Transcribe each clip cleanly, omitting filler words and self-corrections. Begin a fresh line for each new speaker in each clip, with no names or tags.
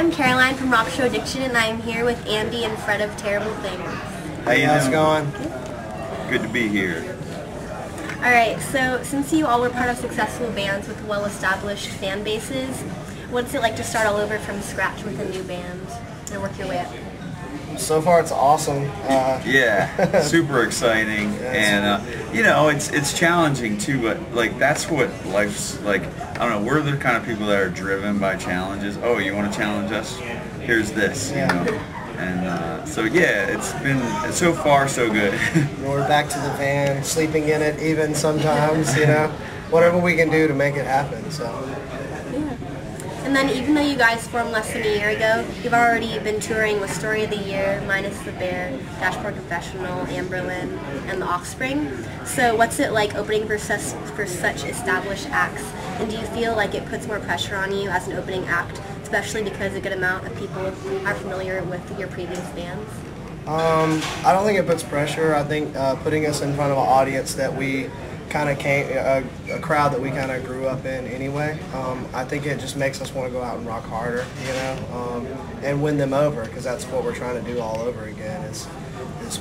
I'm Caroline from Rock Show Addiction, and I'm here with Andy and Fred of Terrible Things.
How you
How's it going?
Good to be here.
Alright, so since you all were part of successful bands with well-established fan bases, what's it like to start all over from scratch with a new band and work your way up?
So far, it's awesome.
Yeah, super exciting, and you know, it's challenging too. But like that's what life's like. I don't know. We're the kind of people that are driven by challenges. Oh, you want to challenge us? Here's this, you know. And so yeah, it's been so far so good.
We're back to the van, sleeping in it even sometimes. You know, whatever we can do to make it happen. So.
Yeah. And then even though you guys formed less than a year ago, you've already been touring with Story of the Year, Minus the Bear, Dashboard Confessional, Amberlin, and The Offspring. So what's it like opening for such established acts? And do you feel like it puts more pressure on you as an opening act, especially because a good amount of people are familiar with your previous bands?
I don't think it puts pressure. I think putting us in front of an audience that we kind of came, a crowd that we kind of grew up in anyway. I think it just makes us want to go out and rock harder, you know, and win them over, because that's what we're trying to do all over again.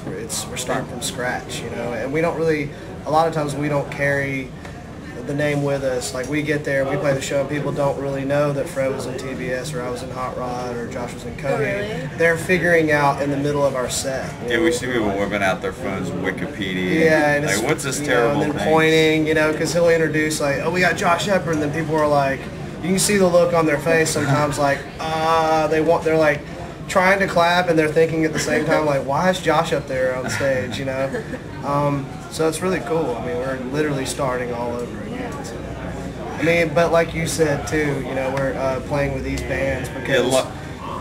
We're starting from scratch, you know, and we don't really, a lot of times we don't carry the name with us. Like we get there, we play the show, and people don't really know that Fred was in TBS or I was in Hot Rod or Josh was in Coheed.
Oh, really?
They're figuring out in the middle of our set.
Yeah, we see people whipping out their phones, Wikipedia.
Yeah, and
like what's this terrible
and then
thing?
pointing, you know, because he'll introduce like, oh, we got Josh Shepard, and then people are like, you can see the look on their face sometimes, like, they're like trying to clap and they're thinking at the same time, like, why is Josh up there on stage, you know? So it's really cool. I mean, we're literally starting all over again. So. I mean, but like you said too, you know, we're playing with these bands because.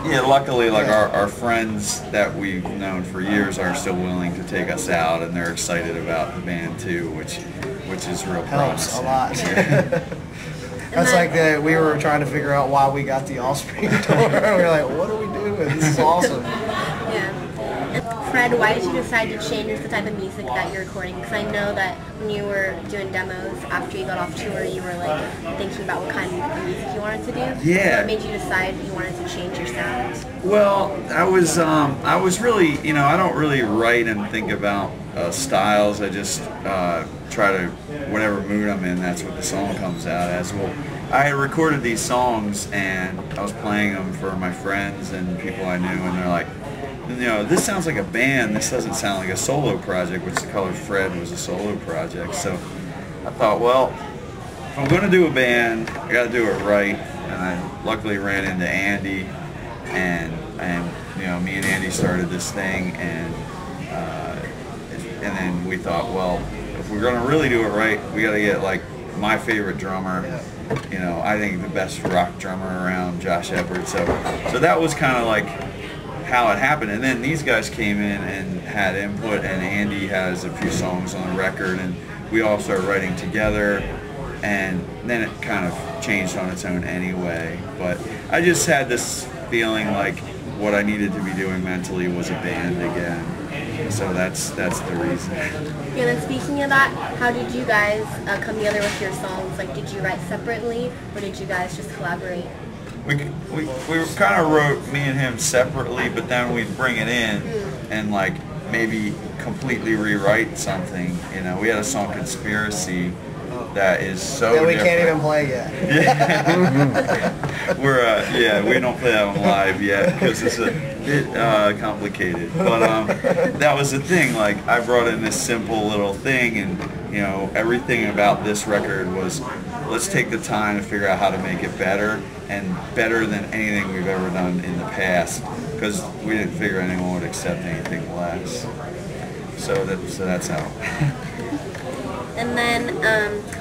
Yeah, luckily, like our friends that we've known for years are still willing to take us out, and they're excited about the band too, which is real
helps
promising.
a lot. That's like we were trying to figure out why we got the Offspring tour. We were like, what are we doing? This is awesome.
Yeah. And Fred, why did you decide to change the type of music that you're recording? Because I know that when you were doing demos after you got off tour, you were like thinking about what kind of music you wanted to do.
Yeah.
So what made you decide you wanted to change your sound?
Well, I was really, you know, I don't really write and think about styles. I just try to, whatever mood I'm in, that's what the song comes out as. Well, I had recorded these songs and I was playing them for my friends and people I knew, and they're like, you know, this sounds like a band, this doesn't sound like a solo project, which the Color Fred was a solo project. So I thought, well, if I'm going to do a band, I got to do it right. And I luckily ran into Andy, and you know, me and Andy started this thing, and then we thought, well, if we're going to really do it right, we got to get like my favorite drummer. You know, I think the best rock drummer around, Josh Shepard. So that was kind of like how it happened. And then these guys came in and had input, and Andy has a few songs on the record, and we all started writing together, and then it kind of changed on its own anyway. But I just had this feeling like what I needed to be doing mentally was a band again. So that's the reason.
And then speaking of that, how did you guys come together with your songs? Like, did you write separately, or did you guys just collaborate?
We kind of wrote, me and him, separately, but then we'd bring it in and like maybe completely rewrite something. You know, we had a song, Conspiracy, that is so
that we
different.
can't even play yet.
Yeah, we don't play that one live yet because it's a bit complicated. But that was the thing. Like, I brought in this simple little thing, and you know, everything about this record was, let's take the time to figure out how to make it better, and better than anything we've ever done in the past, because we didn't figure anyone would accept anything less. So that's how.
And then,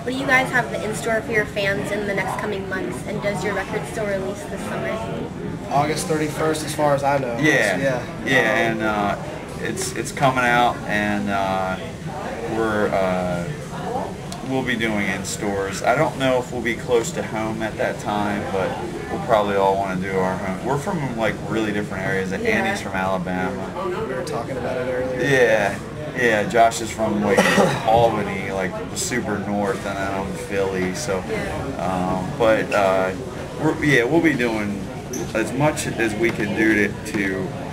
what do you guys have in store for your fans in the next coming months? And does your record still release this summer?
August 31st, as far as I know.
Yeah, and it's coming out, and we'll be doing in stores. I don't know if we'll be close to home at that time, but we'll probably all want to do our home. We're from like really different areas. Andy's from Alabama.
We were talking about it earlier.
Yeah, Josh is from like Albany, like super north, and then I'm Philly. So, we'll be doing as much as we can do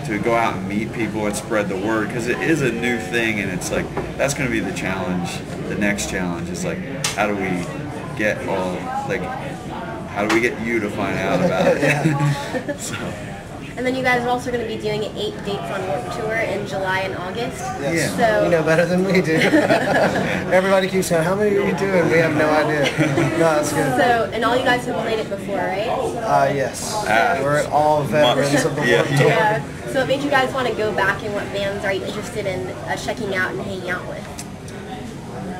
to go out and meet people and spread the word, because it is a new thing, and it's like that's going to be the challenge. The next challenge is like, how do we get how do we get you to find out about it? So.
And then you guys are also going to be doing 8 dates on Warped Tour in July and August.
Yes.
So
you know better than we do. Everybody keeps saying, how many are you doing? We have no idea. No, that's good.
So, and all you guys have played it before, right?
Yes. We're all veterans of the Warped Tour.
Yeah. So what made you guys want to go back, and what bands are you interested in checking out and hanging out with?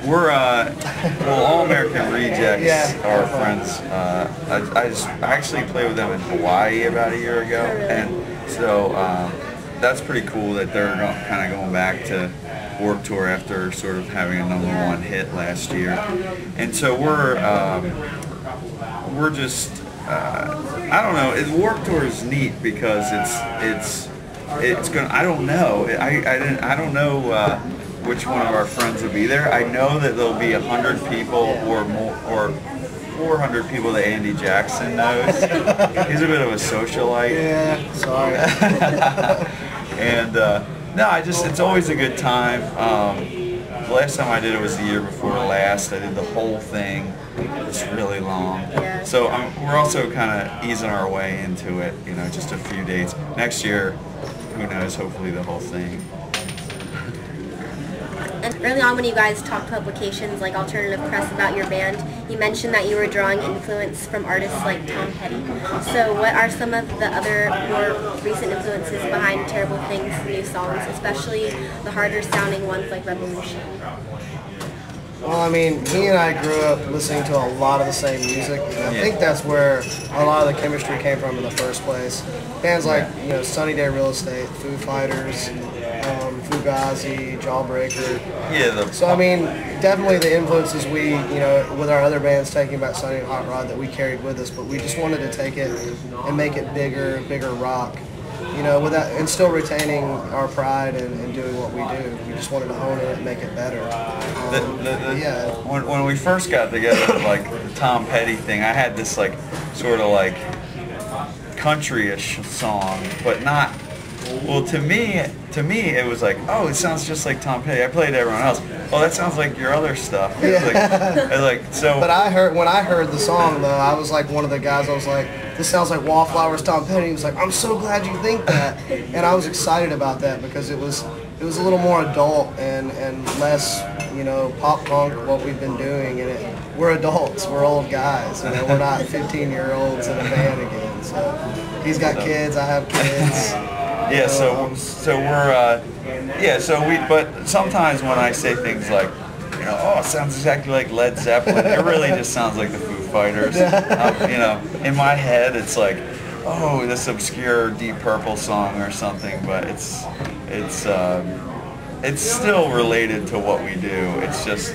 We're well, All American Rejects are friends. I actually played with them in Hawaii about a year ago, and so that's pretty cool that they're kind of going back to Warped Tour after sort of having a #1 hit last year. And so we're just I don't know. Warped Tour is neat because it's gonna. I don't know. I don't know. Which one of our friends will be there. I know that there'll be 100 people or more, or 400 people that Andy Jackson knows. He's a bit of a socialite.
Yeah, sorry.
And no, it's always a good time. The last time I did it was the year before last. I did the whole thing. It's really long.
Yeah.
So we're also kind of easing our way into it, just a few dates. Next year, who knows, hopefully the whole thing.
And early on when you guys talked to publications like Alternative Press about your band, you mentioned that you were drawing influence from artists like Tom Petty. So what are some of the other more recent influences behind Terrible Things' new songs, especially the harder sounding ones like Revolution?
Well, I mean, he and I grew up listening to a lot of the same music, and I think that's where a lot of the chemistry came from in the first place. Bands like, Sunny Day Real Estate, Foo Fighters, Fugazi, Jawbreaker.
Yeah.
So, I mean, definitely the influences we, with our other bands taking back Sunny and Hot Rod that we carried with us, but we just wanted to take it and make it bigger rock. Without, and still retaining our pride and doing what we do. We just wanted to hone it and make it better. Yeah.
When we first got together, like the Tom Petty thing, I had this sort of country-ish song, but not. Well, to me, it was like, oh, it sounds just like Tom Petty. I played everyone else. Oh, that sounds like your other stuff. So.
But when I heard the song though, I was like one of the guys. I was like, this sounds like Wallflowers, Tom Petty. He was like, I'm so glad you think that, and I was excited about that because it was a little more adult and less, pop punk what we've been doing. And we're adults, we're old guys. We're not 15-year-olds in a band again. So he's got kids, I have kids.
Yeah, but sometimes when I say things like, oh, it sounds exactly like Led Zeppelin, it really just sounds like the Foo Fighters. In my head it's like, oh, this obscure Deep Purple song or something, but it's still related to what we do. It's just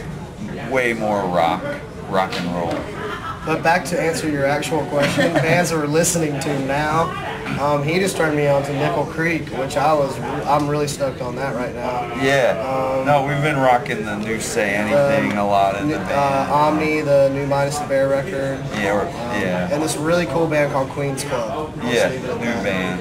way more rock and roll.
But back to answer your actual question, bands that we're listening to now, he just turned me on to Nickel Creek, which I'm really stoked on that right now.
Yeah. No, we've been rocking the new Say Anything a lot in the band.
Omni, the new Minus the Bear record.
Yeah.
And this really cool band called Queen's Club.
Yeah, new band.